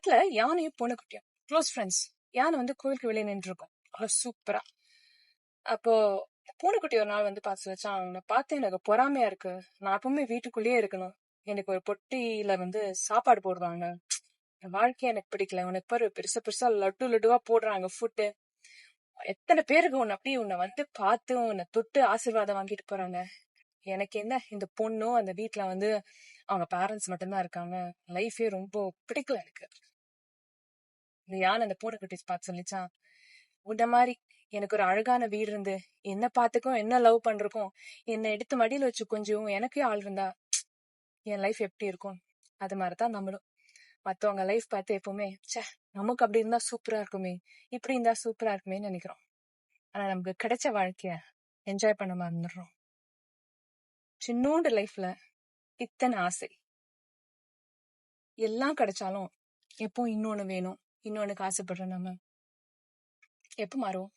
படத்துல யானையும் பூனைக்குட்டியும் close friends. யானை வந்து கோயிலுக்கு வெளியே நின்று இருக்கும், அவ்வளவு சூப்பரா. அப்போ பூனைக்குட்டி ஒரு நாள் வந்து பார்த்து வச்சான், அவனை பார்த்து எனக்கு பொறாமையா இருக்கு, நான் எப்பவுமே வீட்டுக்குள்ளேயே இருக்கணும், எனக்கு ஒரு பொட்டியில வந்து சாப்பாடு போடுவாங்க, வாழ்க்கைய எனக்கு பிடிக்கல, உனக்கு பாரு பெருசா பெருசா லட்டு லட்டுவா போடுறாங்க ஃபுட்டு, எத்தனை பேருக்கு உன்னை வந்து பார்த்து உன்னை தொட்டு ஆசீர்வாதம் வாங்கிட்டு போறாங்க, எனக்கு என்ன இந்த பொண்ணும் அந்த வீட்டுல வந்து அவங்க பேரண்ட்ஸ் மட்டும்தான் இருக்காங்க, லைஃபே ரொம்ப பிடிக்கல எனக்கு. இந்த யானை அந்த பூனைக்குட்டி பார்த்து சொல்லிச்சான், உன்ன மாதிரி எனக்கு ஒரு அழகான வீடு இருந்து என்ன பாத்துக்கும் என்ன லவ் பண்றக்கும் என்னை எடுத்து மடியில வச்சு கொஞ்சம் எனக்கே ஆள் இருந்தா என் லைஃப் எப்படி இருக்கும், அது மாதிரிதான் நம்மளும் மத்தவங்க லைஃப் பார்த்து எப்பவுமே ச்சே நமக்கு அப்படி இருந்தா சூப்பரா இருக்குமே, இப்படி இருந்தா சூப்பரா இருக்குமே நினைக்கிறோம். ஆனா நமக்கு கிடைச்ச வாழ்க்கைய என்ஜாய் பண்ண மறந்துடுறோம். சின்னோண்டு லைஃப்ல இத்தனை ஆசை, எல்லாம் கிடைச்சாலும் எப்போ இன்னொன்னு வேணும், இன்னொன்னுக்கு ஆசைப்படுற நம்ம எப்ப மாறும்?